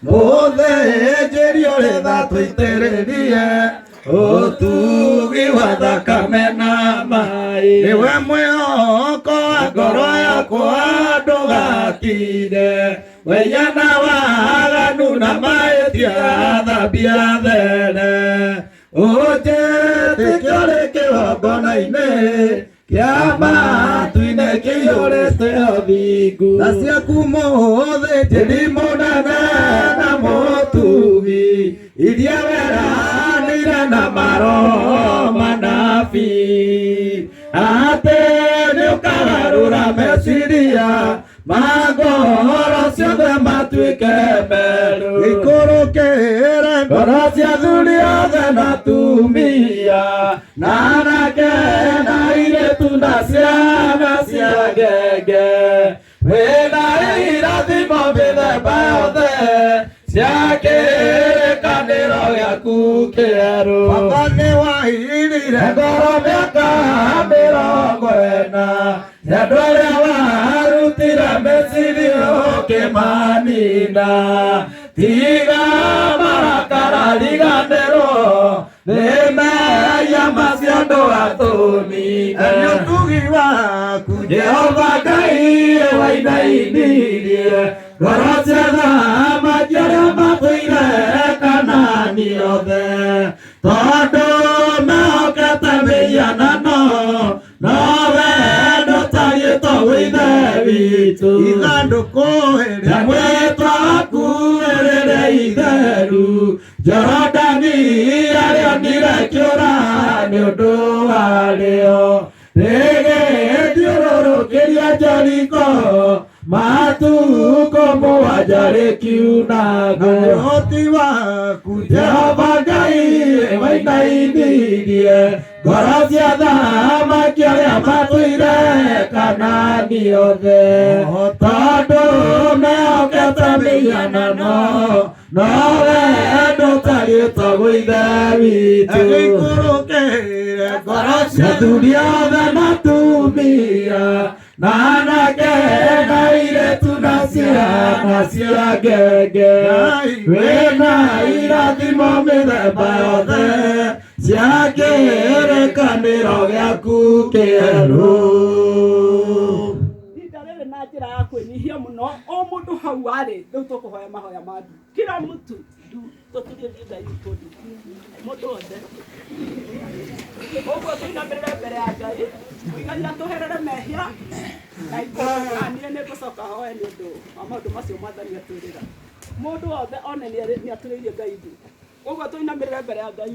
mũthĩnjĩri ũrĩ tha tũitĩrĩrie ũtugi wa thakame na maĩ nĩwe mwĩhoko wa ngoro yakwa ndũgakire weyana waganu na mahĩtia thambia there ũnjĩtĩkia ũrĩ kĩgongona-inĩ kĩa matu-inĩ kĩiyũrĩte ũthingu na ciaku mũthĩnjĩri mũnene na mũtugi iria weranĩire na maroho manabii atĩ nĩũkagarũra meciria ma ngoro ciothe matuĩke merũ gĩikũrũkĩre ngoro cia athuri othe na atumia na anake na airĩtu na ciana cia ngenge wĩna irathimo mĩthemba yothe cia kĩrĩkanĩro gĩaku kĩerũ baba nĩwahirire ngoro mĩaka 40 na andũ arĩa warutire meciria ũkĩmanina tiga marakara riganĩrwo nĩ mehia macio ndũgatũnine nĩ ũtugi waku Jehova Ngai wainainirie ngoro cia thamaki arĩa matũire Kanani othe tondũ mehokete mĩhianano nowe ndũtariĩtwo gwĩ ithe witũ ithandũkũ rĩa mwĩhĩtwa waku rĩrĩ itheru Jorodani arĩonire kĩũra nĩ ũndũ warĩo rĩgĩthiũrũrũkĩria Jeriko matukũ 7 rĩkiunanga ũhoti waku Jehova Ngai wainainirie ngoro cia thamaki arĩa matũire Kanani othe tondũ mehokete mĩhianano nowe ndũtariĩtwo gwĩ ithe witũ gĩikũrũkĩire ngoro cia athuri othe na atumia na anake na airĩtu na ciana cia ngenge wĩna irathimo mĩthemba yothe cia kĩrĩkanĩro gĩaku kĩerũ rĩrĩ na njĩra ya kwĩnyihia mũno o mũndũ hau arĩ rĩu tũkũhoya mahoya ma ndu kila mtu tũturie Ngai witũ mũndũ wothe ũguo tũinamĩrĩre mbere ya Ngai Ngai atũherere mehia na niĩ nĩngũcoka hoe nĩ ũndũ wa maũndũ macio Mwathani atwĩrĩra mũndũ wothe one nĩ atũrĩirie Ngai ndu ũguo tũinamĩrĩre mbere ya Ngai.